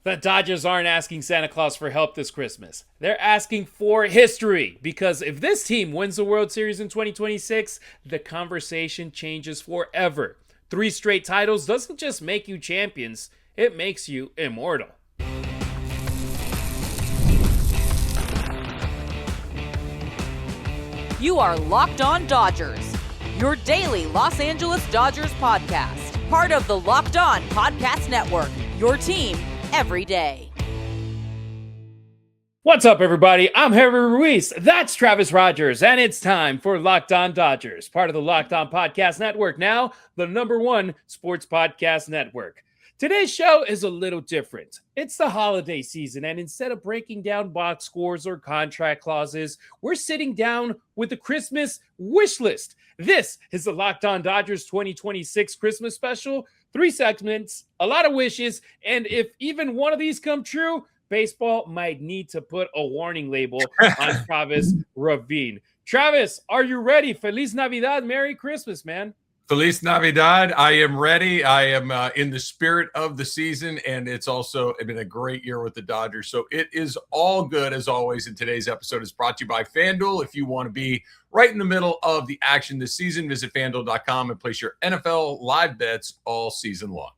The Dodgers aren't asking Santa Claus for help this Christmas. They're asking for history because if this team wins the World Series in 2026, the conversation changes forever. 3 straight titles doesn't just make you champions, it makes you immortal. You are Locked On Dodgers, your daily Los Angeles Dodgers podcast. Part of the Locked On Podcast Network, your team every day. What's up, everybody? I'm Harry Ruiz. That's Travis Rogers, and it's time for Locked On Dodgers, part of the Locked On Podcast Network, now the #1 sports podcast network. Today's show is a little different. It's the holiday season, and instead of breaking down box scores or contract clauses, we're sitting down with the Christmas wish list. This is the Locked On Dodgers 2026 Christmas special. 3 segments, a lot of wishes, and if even one of these come true, baseball might need to put a warning label on Travis Ravine. Travis, are you ready? Feliz Navidad. Merry Christmas, man. Feliz Navidad. I am ready. I am in the spirit of the season, and it's also been a great year with the Dodgers. So it is all good, as always. And today's episode is brought to you by FanDuel. If you want to be right in the middle of the action this season, visit FanDuel.com and place your NFL live bets all season long.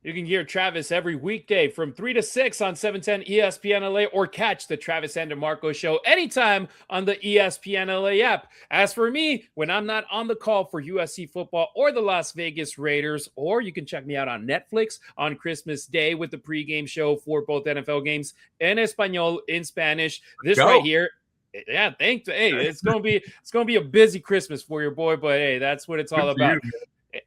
You can hear Travis every weekday from 3 to 6 on 710 ESPN LA, or catch the Travis and DeMarco show anytime on the ESPN LA app. As for me, when I'm not on the call for USC football or the Las Vegas Raiders, or you can check me out on Netflix on Christmas Day with the pregame show for both NFL games in Espanol, in Spanish. This right here. Yeah, thanks. Hey, it's gonna be a busy Christmas for your boy, but hey, that's what it's all about.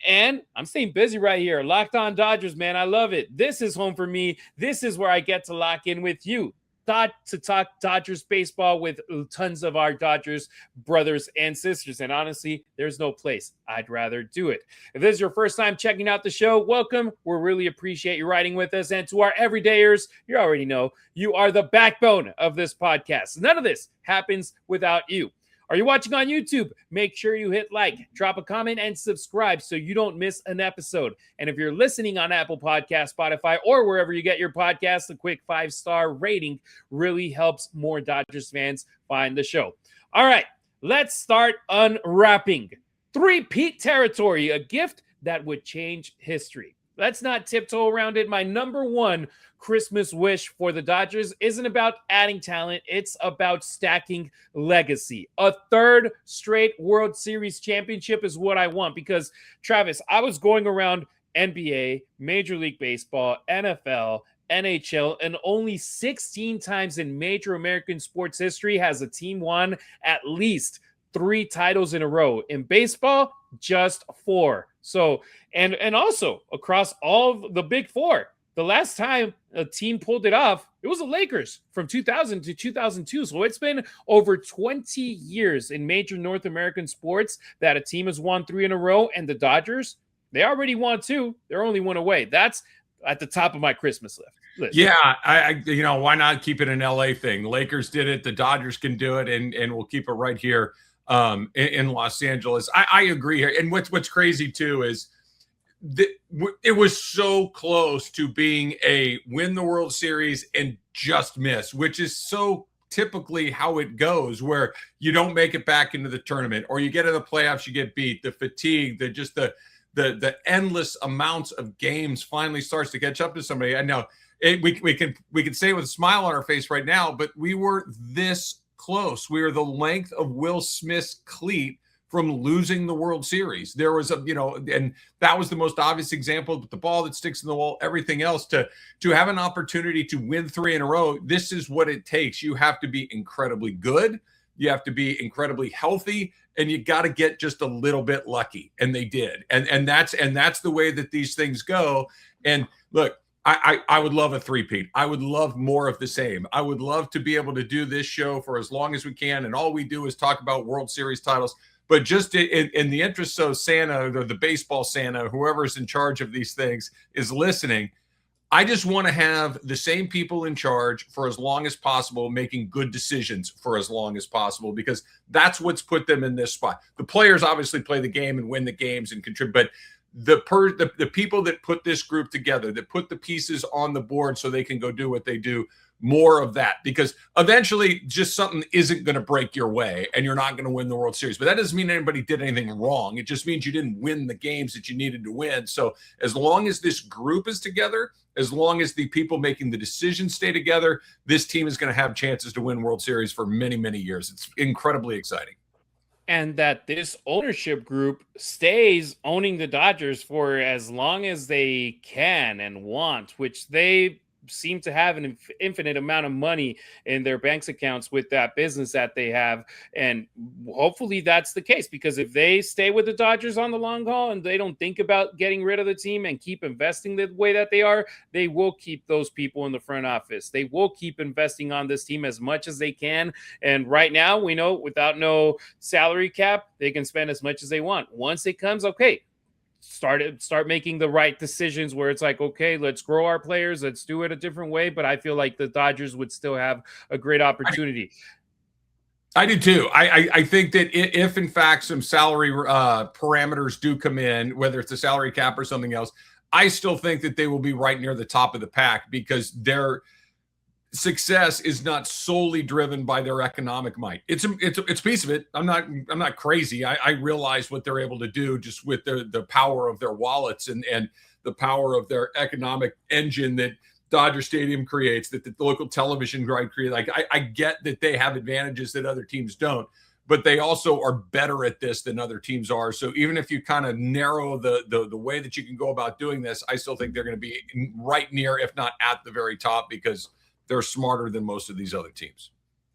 And I'm staying busy right here. Locked On Dodgers, man. I love it. This is home for me. This is where I get to lock in with you. To talk Dodgers baseball with tons of our Dodgers brothers and sisters. And honestly, there's no place I'd rather do it. If this is your first time checking out the show, welcome. We really appreciate you riding with us. And to our everydayers, you already know you are the backbone of this podcast. None of this happens without you. Are you watching on YouTube? Make sure you hit like, drop a comment, and subscribe so you don't miss an episode. And if you're listening on Apple Podcasts, Spotify, or wherever you get your podcasts, a quick 5-star rating really helps more Dodgers fans find the show. All right, let's start unwrapping Three-Peat territory, a gift that would change history. Let's not tiptoe around it. My #1 Christmas wish for the Dodgers isn't about adding talent. It's about stacking legacy. A 3rd straight World Series championship is what I want because, Travis, I was going around NBA, Major League Baseball, NFL, NHL, and only 16 times in major American sports history has a team won at least 3 titles in a row. In baseball, just 4. So, and also across all the big 4, the last time a team pulled it off, it was the Lakers from 2000 to 2002. So it's been over 20 years in major North American sports that a team has won 3 in a row, and the Dodgers, they already won 2. They're only 1 away. That's at the top of my Christmas list. Yeah, I why not keep it an LA thing? The Lakers did it. The Dodgers can do it, and we'll keep it right here in Los Angeles. I agree here. And what's crazy too is it was so close to being a win the World Series and just miss, which is so typically how it goes, where you don't make it back into the tournament, or you get in the playoffs, you get beat. The fatigue, the endless amounts of games finally starts to catch up to somebody. I know we can say it with a smile on our face right now, but we were this close. We were the length of Will Smith's cleat from losing the World Series. There was and that was the most obvious example, with the ball that sticks in the wall, everything else. To have an opportunity to win 3 in a row, this is what it takes. You have to be incredibly good. You have to be incredibly healthy, and you got to get just a little bit lucky. And they did. And that's the way that these things go. And look, I would love a 3-peat. I would love more of the same. I would love to be able to do this show for as long as we can, and all we do is talk about World Series titles. But just in the interest of Santa, or the baseball Santa, whoever's in charge of these things is listening, I just want to have the same people in charge for as long as possible, making good decisions for as long as possible, because that's what's put them in this spot. The players obviously play the game and win the games and contribute, but the people that put this group together, that put the pieces on the board so they can go do what they do, more of that, because eventually just something isn't going to break your way and you're not going to win the World Series. But that doesn't mean anybody did anything wrong. It just means you didn't win the games that you needed to win. So as long as this group is together, as long as the people making the decisions stay together, this team is going to have chances to win World Series for many, many years. It's incredibly exciting. And that this ownership group stays owning the Dodgers for as long as they can and want, which they seem to have an infinite amount of money in their banks accounts with that business that they have. And hopefully that's the case, because if they stay with the Dodgers on the long haul and they don't think about getting rid of the team and keep investing the way that they are, they will keep those people in the front office. They will keep investing on this team as much as they can. And right now, we know without no salary cap, they can spend as much as they want. Once it comes, okay, start making the right decisions where it's like, okay, let's grow our players, let's do it a different way. But I feel like the Dodgers would still have a great opportunity. I do too. I think that if in fact some salary parameters do come in, whether it's a salary cap or something else, I still think that they will be right near the top of the pack, because their success is not solely driven by their economic might. It's a piece of it. I'm not crazy. I realize what they're able to do just with the power of their wallets and the power of their economic engine that Dodger Stadium creates, that the local television grid creates. Like I get that they have advantages that other teams don't, but they also are better at this than other teams are. So even if you kind of narrow the way that you can go about doing this, I still think they're going to be right near, if not at the very top, because they're smarter than most of these other teams.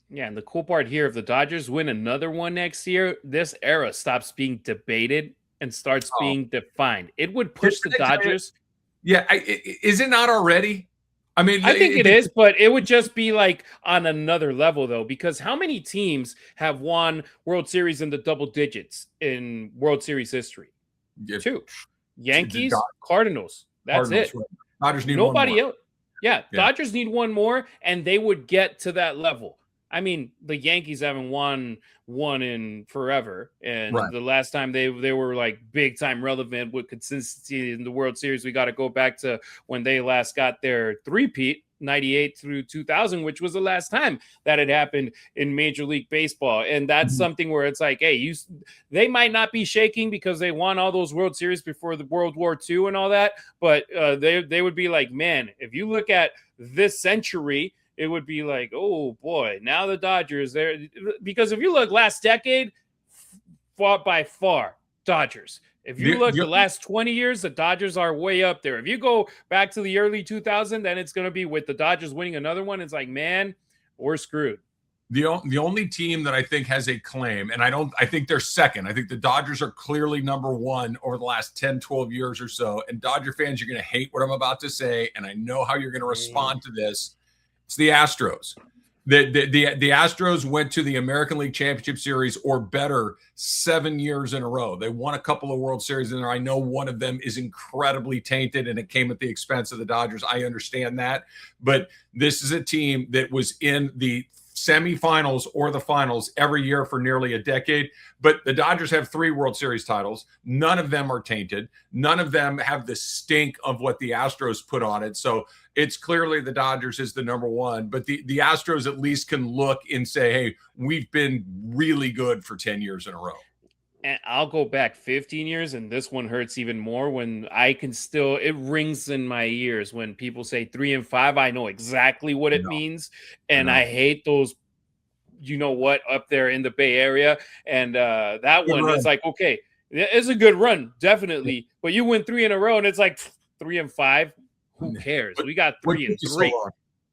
Yeah, and the cool part here, if the Dodgers win another one next year, this era stops being debated and starts being defined. It would push the Dodgers. Yeah, is it not already? I mean, I think it is, but it would just be like on another level, though, because how many teams have won World Series in the double digits in World Series history? Yeah. 2. Yankees, Cardinals. That's it. Right. Dodgers need nobody one more. else. Yeah, Dodgers need one more, and they would get to that level. I mean, the Yankees haven't won one in forever, and the last time they were like big time relevant with consistency in the World Series, we got to go back to when they last got their three-peat, 98 through 2000, which was the last time that had happened in Major League Baseball. And that's something where it's like, hey, they might not be shaking because they won all those World Series before the World War II and all that, but they would be like, man, if you look at this century, it would be like, oh boy, now the Dodgers there, because if you look last decade, by far Dodgers. If you look the last 20 years, the Dodgers are way up there. If you go back to the early 2000s, then it's going to be with the Dodgers winning another one. It's like, man, we're screwed. The only team that I think has a claim, and I think they're second. I think the Dodgers are clearly number one over the last 10, 12 years or so. And Dodger fans, you're going to hate what I'm about to say, and I know how you're going to respond to this. It's the Astros. The Astros went to the American League Championship Series or better 7 years in a row. They won a couple of World Series in there. I know one of them is incredibly tainted, and it came at the expense of the Dodgers. I understand that. But this is a team that was in the semifinals or the finals every year for nearly a decade. But the Dodgers have 3 World Series titles. None of them are tainted. None of them have the stink of what the Astros put on it. So it's clearly the Dodgers is the number one, but the Astros at least can look and say, hey, we've been really good for 10 years in a row. And I'll go back 15 years, and this one hurts even more when I can still, it rings in my ears when people say 3 and 5. I know exactly what it means. And I hate those, you know what, up there in the Bay Area. And that good one run. Is like, okay, it's a good run, definitely. But you win 3 in a row, and it's like 3 and 5. Who cares? We got 3 and 3. So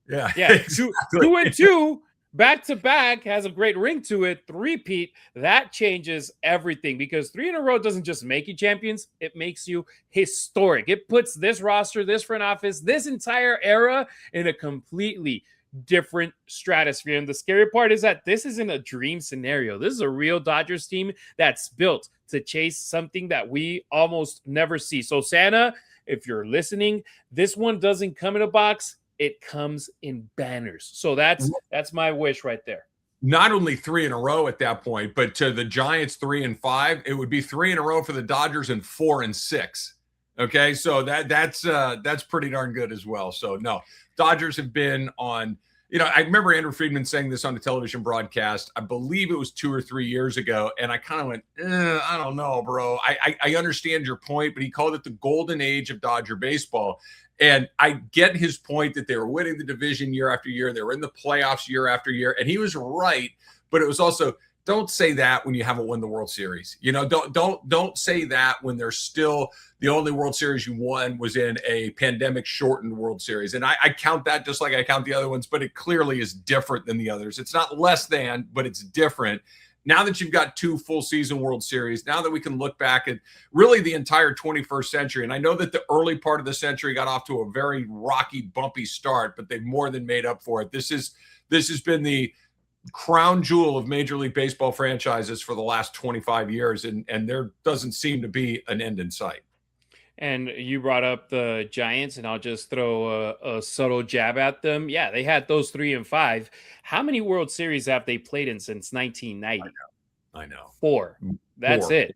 yeah. Exactly. 2 and 2. Back to back has a great ring to it. Three-peat, that changes everything, because 3 in a row doesn't just make you champions, it makes you historic. It puts this roster, this front office, this entire era in a completely different stratosphere. And the scary part is that this isn't a dream scenario. This is a real Dodgers team that's built to chase something that we almost never see. So Santa, if you're listening, this one doesn't come in a box. It comes in banners. So that's my wish right there. Not only 3 in a row at that point, but to the Giants 3 and 5, it would be 3 in a row for the Dodgers and 4 and 6. Okay, so that's pretty darn good as well. So no, Dodgers have been on. I remember Andrew Friedman saying this on a television broadcast. I believe it was 2 or 3 years ago, and I kind of went, I don't know, bro. I understand your point, but he called it the golden age of Dodger baseball. And I get his point that they were winning the division year after year. They were in the playoffs year after year. And he was right. But it was also, don't say that when you haven't won the World Series. Don't say that when there's still the only World Series you won was in a pandemic shortened World Series. And I count that just like I count the other ones, but it clearly is different than the others. It's not less than, but it's different. Now that you've got 2 full season World Series, now that we can look back at really the entire 21st century, and I know that the early part of the century got off to a very rocky, bumpy start, but they've more than made up for it. This has been the crown jewel of Major League Baseball franchises for the last 25 years, and there doesn't seem to be an end in sight. And you brought up the Giants, and I'll just throw a subtle jab at them. Yeah, they had those 3 and 5. How many World Series have they played in since 1990? I know. 4. That's it.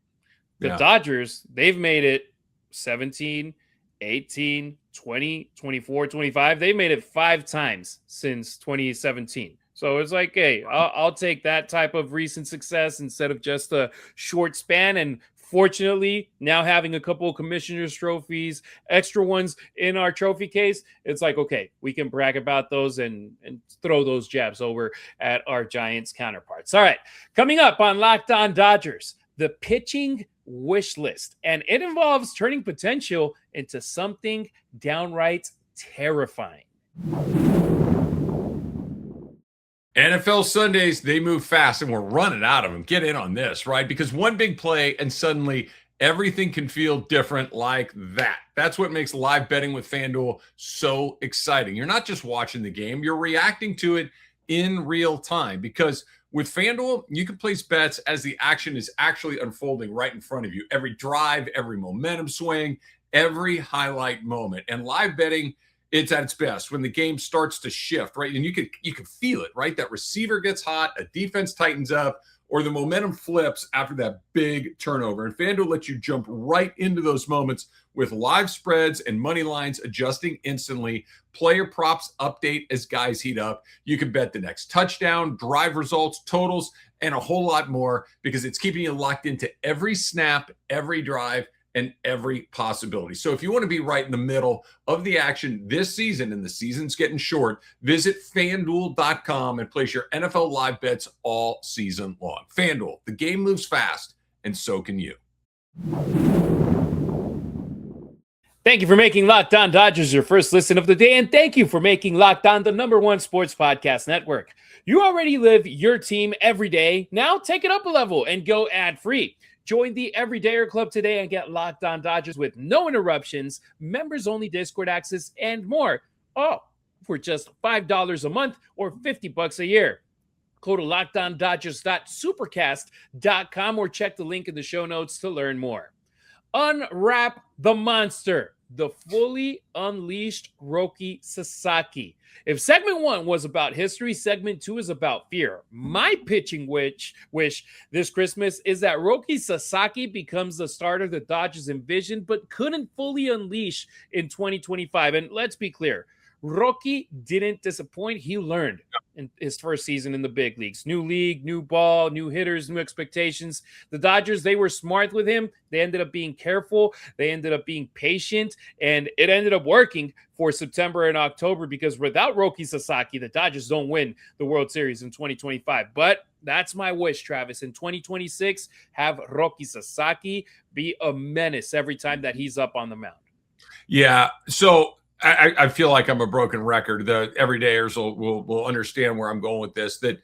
The Dodgers, they've made it 17, 18, 20, 24, 25. They made it 5 times since 2017. So it's like, hey, I'll take that type of recent success instead of just a short span. And fortunately, now having a couple of commissioners' trophies, extra ones in our trophy case, it's like, okay, we can brag about those and throw those jabs over at our Giants counterparts. All right, coming up on Locked On Dodgers, the pitching wish list. And it involves turning potential into something downright terrifying. NFL Sundays, they move fast, and we're running out of them. Get in on this, right? Because one big play, and suddenly everything can feel different like that. That's what makes live betting with FanDuel so exciting. You're not just watching the game, you're reacting to it in real time. Because with FanDuel, you can place bets as the action is actually unfolding right in front of you. Every drive, every momentum swing, every highlight moment. And live betting, it's at its best when the game starts to shift, right? And you can feel it, right? That receiver gets hot, a defense tightens up, or the momentum flips after that big turnover. And FanDuel lets you jump right into those moments with live spreads and money lines adjusting instantly. Player props update as guys heat up. You can bet the next touchdown, drive results, totals, and a whole lot more because it's keeping you locked into every snap, every drive, and every possibility. So if you want to be right in the middle of the action this season, and the season's getting short, visit FanDuel.com and place your NFL live bets all season long. FanDuel, the game moves fast, and so can you. Thank you for making Locked On Dodgers your first listen of the day, and thank you for making Locked On the #1 sports podcast network. You already live your team every day. Now take it up a level and go ad-free. Join the Everydayer Club today and get Locked On Dodgers with no interruptions, members-only Discord access, and more. Oh, for just $5 a month or $50 a year. Go to LockedOnDodgers.supercast.com or check the link in the show notes to learn more. Unwrap the monster, the fully unleashed Roki Sasaki. If segment 1 was about history, segment 2 is about fear. My pitching wish this Christmas is that Roki Sasaki becomes the starter the Dodgers envisioned but couldn't fully unleash in 2025. And let's be clear, Roki didn't disappoint. He learned in his first season in the big leagues. New league, new ball, new hitters, new expectations. The Dodgers, they were smart with him. They ended up being careful. They ended up being patient. And it ended up working for September and October because without Roki Sasaki, the Dodgers don't win the World Series in 2025. But that's my wish, Travis. In 2026, have Roki Sasaki be a menace every time that he's up on the mound. Yeah, so I feel like I'm a broken record. The everydayers will understand where I'm going with this, that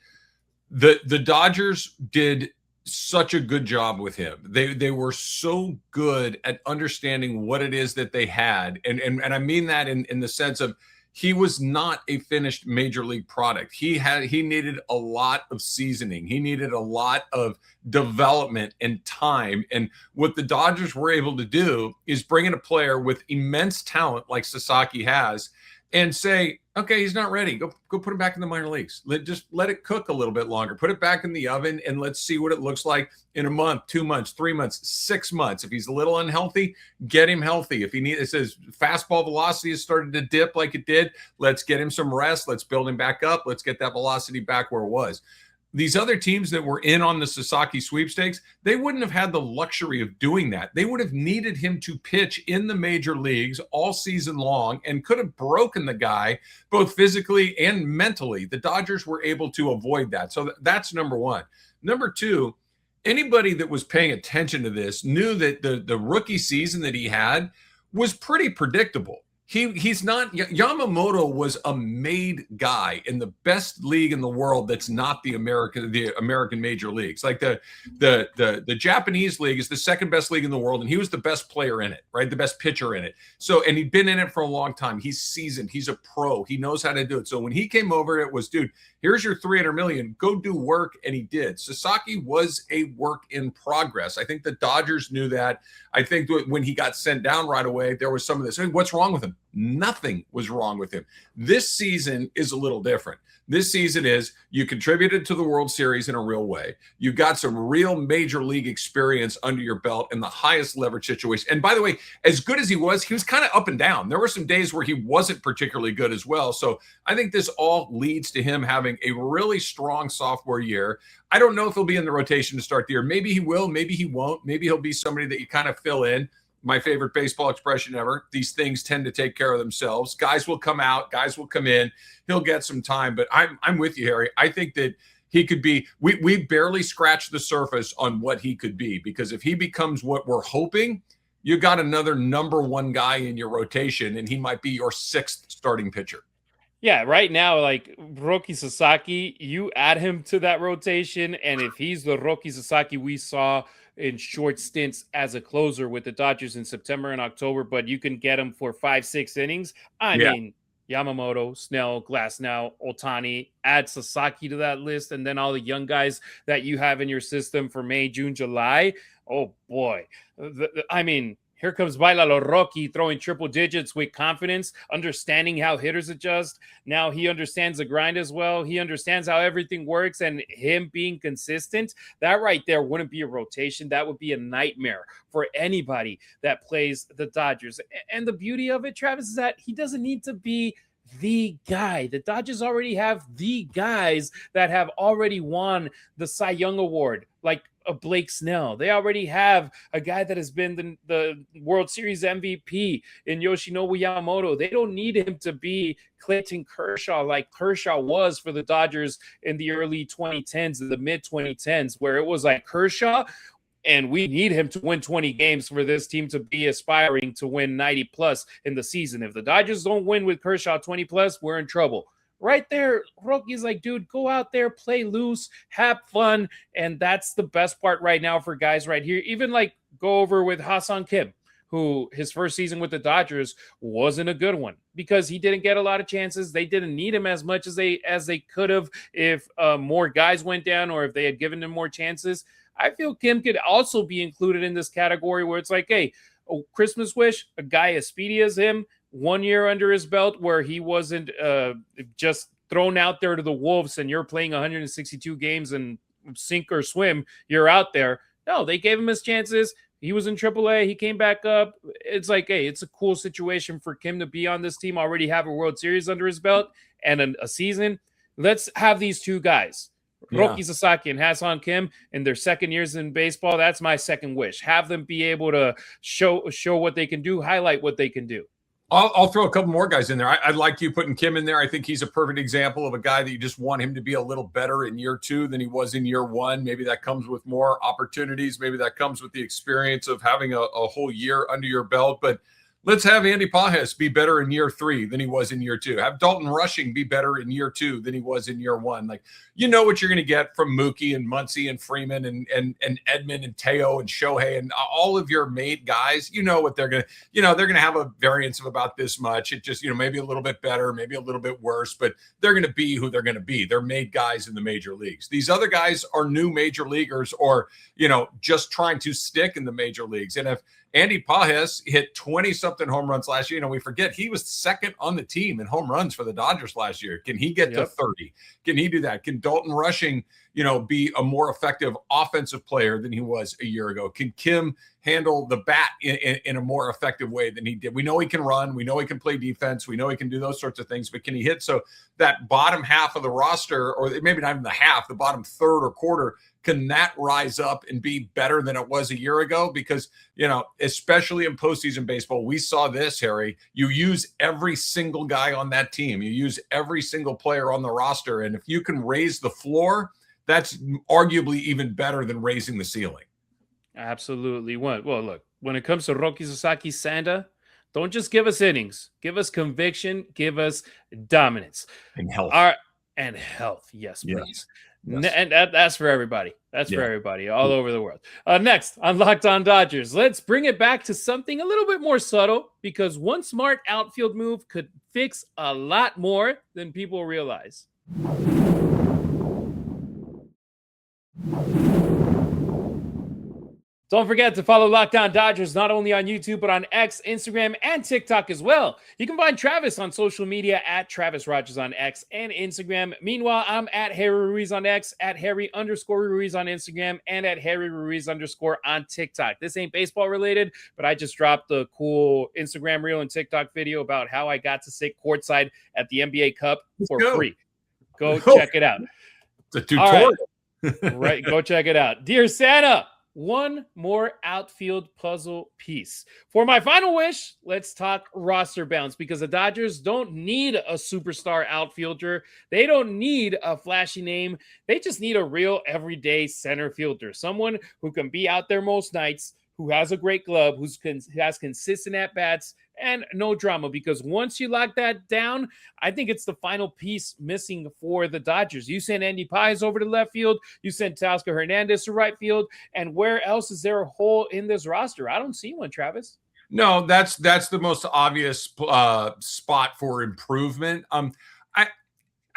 the Dodgers did such a good job with him. They were so good at understanding what it is that they had. And I mean that in the sense of he was not a finished major league product. He needed a lot of seasoning. He needed a lot of development and time. And what the Dodgers were able to do is bring in a player with immense talent like Sasaki has and say, okay, he's not ready. Go put him back in the minor leagues. Just let it cook a little bit longer. Put it back in the oven and let's see what it looks like in a month, 2 months, 3 months, 6 months. If he's a little unhealthy, get him healthy. If he needs, it says fastball velocity has started to dip like it did. Let's get him some rest. Let's build him back up. Let's get that velocity back where it was. These other teams that were in on the Sasaki sweepstakes, they wouldn't have had the luxury of doing that. They would have needed him to pitch in the major leagues all season long and could have broken the guy both physically and mentally. The Dodgers were able to avoid that. So that's number one. Number two, anybody that was paying attention to this knew that the rookie season that he had was pretty predictable. He's not. Yamamoto was a made guy in the best league in the world that's not the American major leagues. Like the Japanese league is the second best league in the world, and he was the best player in it, right? The best pitcher in it. So, and he'd been in it for a long time. He's seasoned. He's a pro. He knows how to do it. So when he came over, it was, dude, here's your $300 million. Go do work, and he did. Sasaki was a work in progress. I think the Dodgers knew that. I think when he got sent down right away, there was some of this. Hey, what's wrong with him? Nothing was wrong with him. This season is a little different. This season is you contributed to the World Series in a real way. You got some real major league experience under your belt in the highest leverage situation. And by the way, as good as he was kind of up and down. There were some days where he wasn't particularly good as well. So I think this all leads to him having a really strong sophomore year. I don't know if he'll be in the rotation to start the year. Maybe he will. Maybe he won't. Maybe he'll be somebody that you kind of fill in. My favorite baseball expression ever. These things tend to take care of themselves. Guys will come out. Guys will come in. He'll get some time. But I'm with you, Harry. I think that he could be – we barely scratched the surface on what he could be, because if he becomes what we're hoping, you got another number one guy in your rotation, and he might be your sixth starting pitcher. Yeah, right now, like Roki Sasaki, you add him to that rotation, and if he's the Roki Sasaki we saw in short stints as a closer with the Dodgers in September and October, but you can get him for 5-6 innings. I mean, Yamamoto, Snell, Glasnow, Ohtani, add Sasaki to that list, and then all the young guys that you have in your system for May, June, July. Oh, boy. I mean, here comes Bailalo Roki throwing triple digits with confidence, understanding how hitters adjust. Now he understands the grind as well. He understands how everything works, and him being consistent, that right there wouldn't be a rotation. That would be a nightmare for anybody that plays the Dodgers. And the beauty of it, Travis, is that he doesn't need to be the guy. The Dodgers already have the guys that have already won the Cy Young Award, like a Blake Snell. They already have a guy that has been the World Series MVP in Yoshinobu Yamamoto. They don't need him to be Clayton Kershaw like Kershaw was for the Dodgers in the early 2010s, the mid 2010s, where it was like Kershaw, and we need him to win 20 games for this team to be aspiring to win 90 plus in the season. If the Dodgers don't win with Kershaw 20 plus, we're in trouble. Right there, Roki's like, dude, go out there, play loose, have fun. And that's the best part right now for guys right here. Even like go over with Ha-Seong Kim, who his first season with the Dodgers wasn't a good one because he didn't get a lot of chances. They didn't need him as much as they could have if more guys went down or if they had given him more chances. I feel Kim could also be included in this category where it's like, hey, a Christmas wish, a guy as speedy as him, 1 year under his belt where he wasn't just thrown out there to the wolves and you're playing 162 games and sink or swim, you're out there. No, they gave him his chances. He was in AAA. He came back up. It's like, hey, it's a cool situation for Kim to be on this team, already have a World Series under his belt and a season. Let's have these two guys, Roki Sasaki and Ha-Seong Kim, in their second years in baseball. That's my second wish. Have them be able to show what they can do, highlight what they can do. I'll throw a couple more guys in there. I like you putting Kim in there. I think he's a perfect example of a guy that you just want him to be a little better in year two than he was in year one. Maybe that comes with more opportunities. Maybe that comes with the experience of having a whole year under your belt. But let's have Andy Pages be better in year three than he was in year two. Have Dalton Rushing be better in year two than he was in year one. Like, you know what you're going to get from Mookie and Muncy and Freeman and Edman and Teo and Shohei and all of your made guys. You know what they're going to, they're going to have a variance of about this much. It just, maybe a little bit better, maybe a little bit worse, but they're going to be who they're going to be. They're made guys in the major leagues. These other guys are new major leaguers or, just trying to stick in the major leagues. And Andy Pages hit 20-something home runs last year. We forget he was second on the team in home runs for the Dodgers last year. Can he get to 30? Can he do that? Can Dalton Rushing, be a more effective offensive player than he was a year ago? Can Kim handle the bat in a more effective way than he did? We know he can run. We know he can play defense. We know he can do those sorts of things, but can he hit? So that bottom half of the roster, or maybe not even the half, the bottom third or quarter, can that rise up and be better than it was a year ago? Because, especially in postseason baseball, we saw this, Harry. You use every single guy on that team. You use every single player on the roster. And if you can raise the floor, that's arguably even better than raising the ceiling. Absolutely. Well, look, when it comes to Roki Sasaki Sanda, don't just give us innings. Give us conviction. Give us dominance. And health. And health. Yes, please. Yes. And that's for everybody. That's for everybody all over the world. Next on Locked On Dodgers, let's bring it back to something a little bit more subtle, because one smart outfield move could fix a lot more than people realize. Don't forget to follow Locked On Dodgers not only on YouTube, but on X, Instagram, and TikTok as well. You can find Travis on social media at Travis Rogers on X and Instagram. Meanwhile, I'm at Harry Ruiz on X, at Harry_Ruiz on Instagram, and at Harry Ruiz_ on TikTok. This ain't baseball related, but I just dropped a cool Instagram reel and TikTok video about how I got to sit courtside at the NBA Cup for free. Go check it out. It's a tutorial. Right, go check it out. Dear Santa, one more outfield puzzle piece. For my final wish, let's talk roster bounce, because the Dodgers don't need a superstar outfielder. They don't need a flashy name. They just need a real everyday center fielder, someone who can be out there most nights, who has a great glove, who has consistent at-bats, and no drama. Because once you lock that down, I think it's the final piece missing for the Dodgers. You send Andy Pages over to left field. You send Teoscar Hernandez to right field. And where else is there a hole in this roster? I don't see one, Travis. No, that's the most obvious spot for improvement.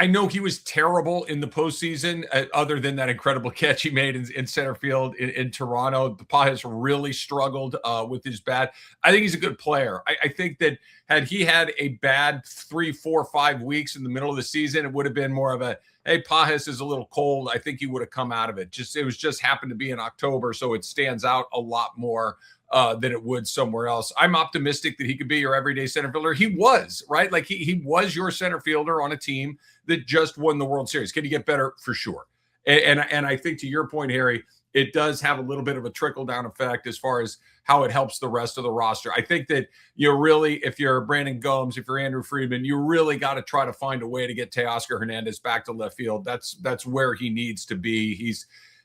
I know he was terrible in the postseason, other than that incredible catch he made in center field in Toronto. The Pages really struggled with his bat. I think he's a good player. I think that had he had a bad 3, 4, 5 weeks in the middle of the season, it would have been more of a, hey, Pages is a little cold. I think he would have come out of it. It was just happened to be in October, so it stands out a lot more than it would somewhere else. I'm optimistic that he could be your everyday center fielder. He was, right? Like he was your center fielder on a team that just won the World Series. Can he get better? For sure. And I think, to your point, Harry, it does have a little bit of a trickle-down effect as far as how it helps the rest of the roster. I think that if you're Brandon Gomes, if you're Andrew Friedman, you really got to try to find a way to get Teoscar Hernandez back to left field. That's where he needs to be.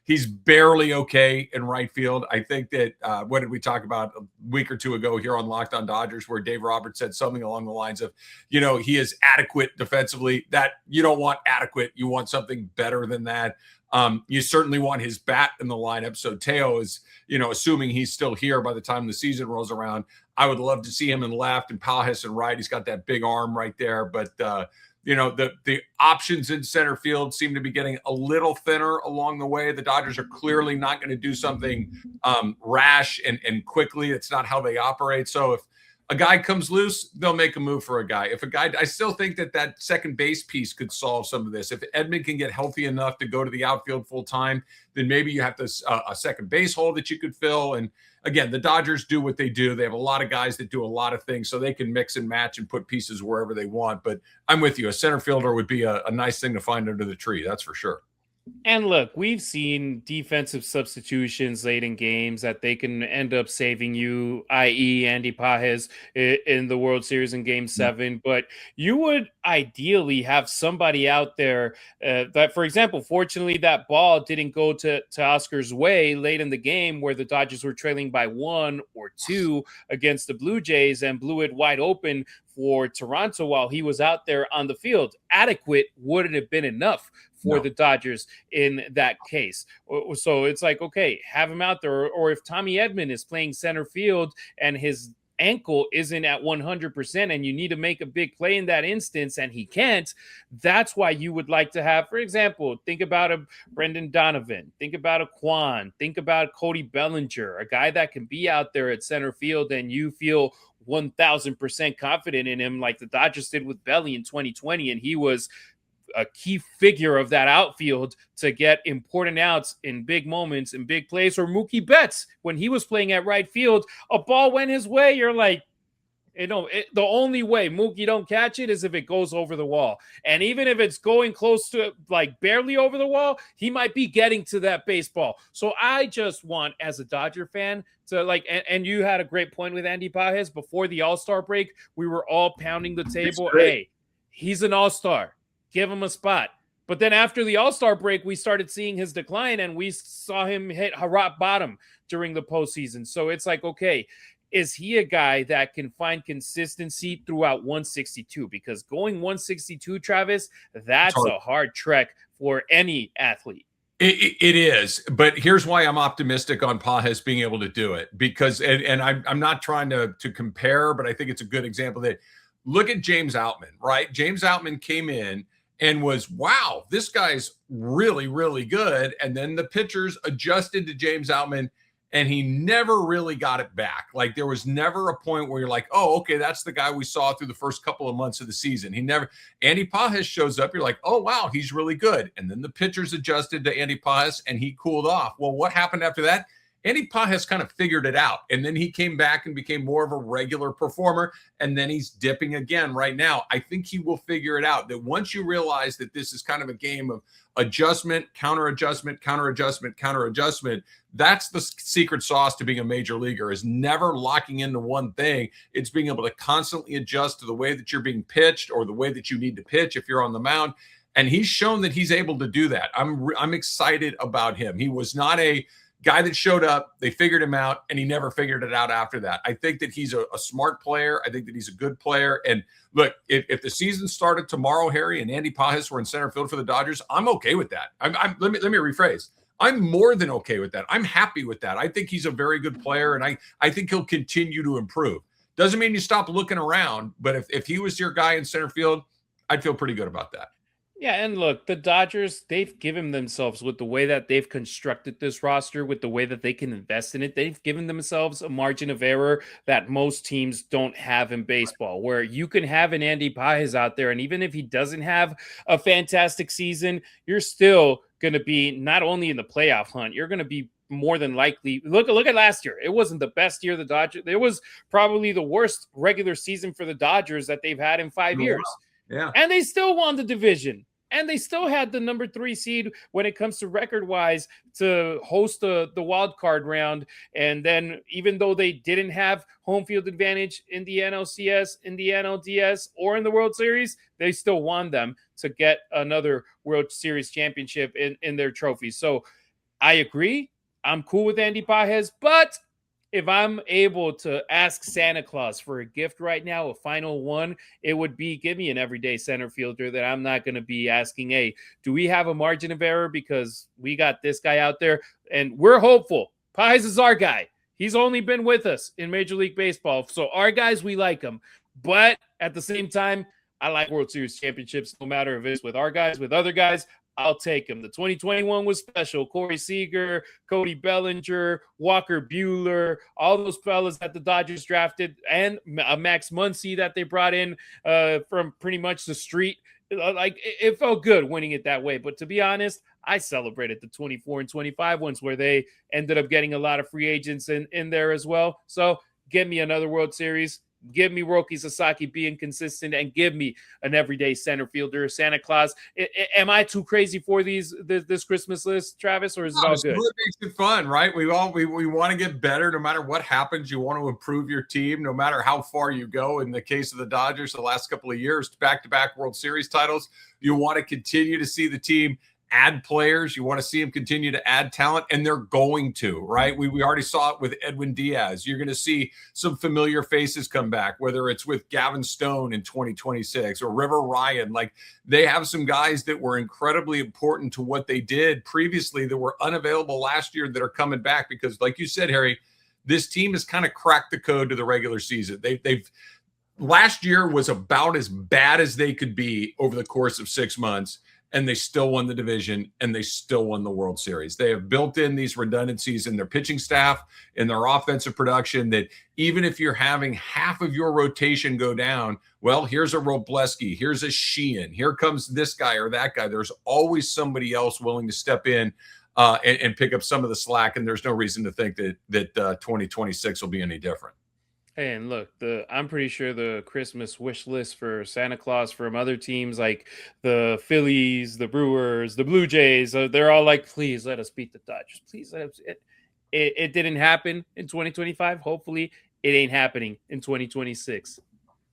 He's barely okay in right field. I think that what did we talk about a week or two ago here on Locked On Dodgers, where Dave Roberts said something along the lines of, he is adequate defensively. That you don't want adequate. You want something better than that. You certainly want his bat in the lineup. So Teo is, assuming he's still here by the time the season rolls around, I would love to see him in left and Pages in right. He's got that big arm right there. But, the options in center field seem to be getting a little thinner along the way. The Dodgers are clearly not going to do something rash and quickly. It's not how they operate. So if a guy comes loose, they'll make a move for a guy. I still think that second base piece could solve some of this. If Edman can get healthy enough to go to the outfield full time, then maybe you have a second base hole that you could fill. And again, the Dodgers do what they do. They have a lot of guys that do a lot of things, so they can mix and match and put pieces wherever they want. But I'm with you. A center fielder would be a nice thing to find under the tree. That's for sure. And look, we've seen defensive substitutions late in games that they can end up saving you, i.e. Andy Pages in the World Series in Game 7. But you would ideally have somebody out there that, for example, fortunately, that ball didn't go to Oscar's way late in the game where the Dodgers were trailing by 1 or 2 against the Blue Jays and blew it wide open for Toronto while he was out there on the field. Adequate wouldn't have been enough for the Dodgers in that case. So it's like, okay, have him out there. Or if Tommy Edman is playing center field and his ankle isn't at 100% and you need to make a big play in that instance and he can't, that's why you would like to have, for example, think about a Brendan Donovan, think about a Quan, think about Cody Bellinger, a guy that can be out there at center field and you feel 1,000% confident in him, like the Dodgers did with Belly in 2020, and he was a key figure of that outfield to get important outs in big moments and big plays. Or Mookie Betts, when he was playing at right field, a ball went his way. You're like, the only way Mookie don't catch it is if it goes over the wall. And even if it's going close to like barely over the wall, he might be getting to that baseball. So I just want, as a Dodger fan, to like, and you had a great point with Andy Pages before the All-Star break. We were all pounding the table. Hey, he's an All-Star. Give him a spot. But then after the All-Star break, we started seeing his decline and we saw him hit a rock bottom during the postseason. So it's like, okay, is he a guy that can find consistency throughout 162? Because going 162, Travis, that's a hard trek for any athlete. It is, but here's why I'm optimistic on Pages being able to do it. Because, and I'm not trying to compare, but I think it's a good example that look at James Outman, right? James Outman came in and was, wow, this guy's really, really good. And then the pitchers adjusted to James Outman and he never really got it back. Like there was never a point where you're like, oh, okay, that's the guy we saw through the first couple of months of the season. Andy Pages shows up. You're like, oh, wow, he's really good. And then the pitchers adjusted to Andy Pages and he cooled off. Well, what happened after that? Andy Pages kind of figured it out. And then he came back and became more of a regular performer. And then he's dipping again right now. I think he will figure it out. That once you realize that this is kind of a game of adjustment, counter adjustment, counter adjustment, counter adjustment, that's the secret sauce to being a major leaguer, is never locking into one thing. It's being able to constantly adjust to the way that you're being pitched or the way that you need to pitch if you're on the mound. And he's shown that he's able to do that. I'm excited about him. He was not a guy that showed up, they figured him out, and he never figured it out after that. I think that he's a smart player. I think that he's a good player. And look, if the season started tomorrow, Harry, and Andy Pages were in center field for the Dodgers, I'm okay with that. Let me rephrase. I'm more than okay with that. I'm happy with that. I think he's a very good player, and I think he'll continue to improve. Doesn't mean you stop looking around, but if he was your guy in center field, I'd feel pretty good about that. Yeah, and look, the Dodgers, they've given themselves, with the way that they've constructed this roster, with the way that they can invest in it, they've given themselves a margin of error that most teams don't have in baseball, where you can have an Andy Pages out there, and even if he doesn't have a fantastic season, you're still going to be not only in the playoff hunt, you're going to be more than likely. Look at last year. It wasn't the best year the Dodgers. It was probably the worst regular season for the Dodgers that they've had in 5 years. Yeah. And they still won the division. And they still had the number 3 seed when it comes to record-wise to host the wild card round. And then even though they didn't have home field advantage in the NLCS, in the NLDS, or in the World Series, they still won them to get another World Series championship in their trophies. So I agree. I'm cool with Andy Pages, but if I'm able to ask Santa Claus for a gift right now, a final one, it would be give me an everyday center fielder that I'm not going to be asking, hey, do we have a margin of error because we got this guy out there? And we're hopeful. Pages is our guy. He's only been with us in Major League Baseball. So our guys, we like him. But at the same time, I like World Series championships, no matter if it's with our guys, with other guys. I'll take him. The 2021 was special. Corey Seager, Cody Bellinger, Walker Buehler, all those fellas that the Dodgers drafted, and Max Muncy that they brought in from pretty much the street. Like, it felt good winning it that way. But to be honest, I celebrated the 24 and 25 ones where they ended up getting a lot of free agents in there as well. So give me another World Series. Give me Roki Sasaki being consistent, and give me an everyday center fielder, Santa Claus. Am I too crazy for this Christmas list, Travis, or is it all good? It makes it fun, right? We want to get better no matter what happens. You want to improve your team no matter how far you go. In the case of the Dodgers, the last couple of years, back-to-back World Series titles, you want to continue to see the team add players. You want to see them continue to add talent, and they're going to, right? We already saw it with Edwin Diaz. You're going to see some familiar faces come back, whether it's with Gavin Stone in 2026 or River Ryan. Like, they have some guys that were incredibly important to what they did previously that were unavailable last year that are coming back because, like you said, Harry, this team has kind of cracked the code to the regular season. They've last year was about as bad as they could be over the course of 6 months, and they still won the division, and they still won the World Series. They have built in these redundancies in their pitching staff, in their offensive production, that even if you're having half of your rotation go down, well, here's a Robleski, here's a Sheehan, here comes this guy or that guy. There's always somebody else willing to step in and pick up some of the slack, and there's no reason to think that 2026 will be any different. And look, I'm pretty sure the Christmas wish list for Santa Claus from other teams like the Phillies, the Brewers, the Blue Jays, they're all like, please let us beat the Dodgers. Please let us. It didn't happen in 2025. Hopefully, it ain't happening in 2026.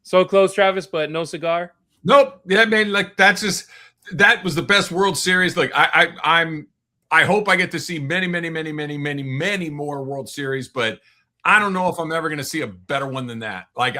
So close, Travis, but no cigar. Nope. Yeah, man. Like that was the best World Series. Like I hope I get to see many more World Series, but I don't know if I'm ever going to see a better one than that. Like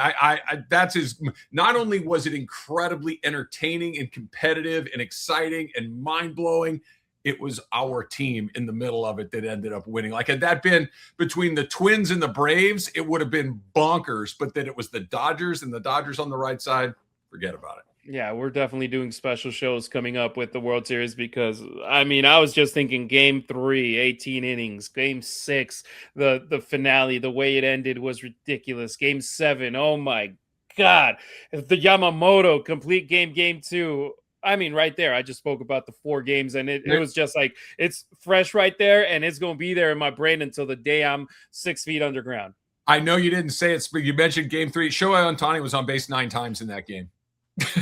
not only was it incredibly entertaining and competitive and exciting and mind-blowing, it was our team in the middle of it that ended up winning. Like had that been between the Twins and the Braves, it would have been bonkers, but that it was the Dodgers and the Dodgers on the right side, forget about it. Yeah, we're definitely doing special shows coming up with the World Series because, I mean, I was just thinking Game 3, 18 innings. Game 6, the finale, the way it ended was ridiculous. Game 7, oh my God. The Yamamoto complete Game 2. I mean, right there, I just spoke about the 4 games, and it was just like, it's fresh right there, and it's going to be there in my brain until the day I'm 6 feet underground. I know you didn't say it, but you mentioned Game 3. Shohei Ohtani was on base 9 times in that game.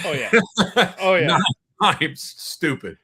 Oh yeah. Oh yeah. 9 times. Stupid.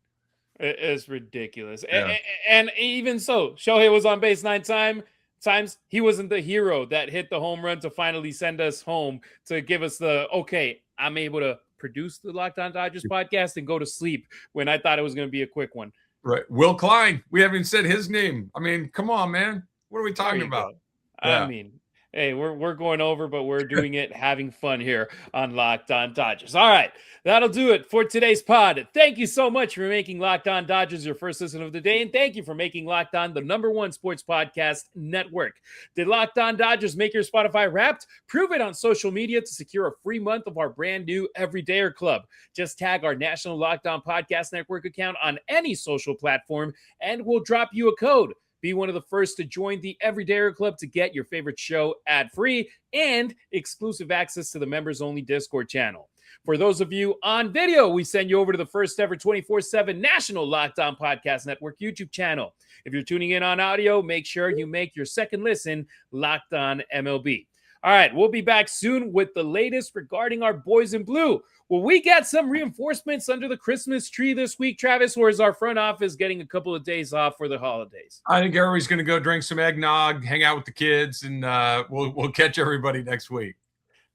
It's ridiculous. Yeah. And even so, Shohei was on base 9 times. He wasn't the hero that hit the home run to finally send us home to give us okay, I'm able to produce the Locked On Dodgers podcast and go to sleep when I thought it was going to be a quick one. Right. Will Klein. We haven't said his name. I mean, come on, man. What are we talking about? Yeah. I mean, hey, we're going over, but we're doing it having fun here on Locked On Dodgers. All right, that'll do it for today's pod. Thank you so much for making Locked On Dodgers your first listen of the day, and thank you for making Locked On the #1 sports podcast network. Did Locked On Dodgers make your Spotify Wrapped? Prove it on social media to secure a free month of our brand new Everydayer Club. Just tag our national Locked On Podcast Network account on any social platform, and we'll drop you a code. Be one of the first to join the Everydayer Club to get your favorite show ad-free and exclusive access to the members-only Discord channel. For those of you on video, we send you over to the first ever 24/7 national Locked On Podcast Network YouTube channel. If you're tuning in on audio, make sure you make your second listen Locked On MLB. All right, we'll be back soon with the latest regarding our boys in blue. Will we get some reinforcements under the Christmas tree this week, Travis, or is our front office getting a couple of days off for the holidays? I think everybody's going to go drink some eggnog, hang out with the kids, and we'll catch everybody next week.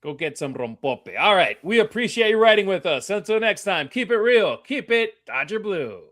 Go get some rompope. All right, we appreciate you riding with us. Until next time, keep it real, keep it Dodger Blue.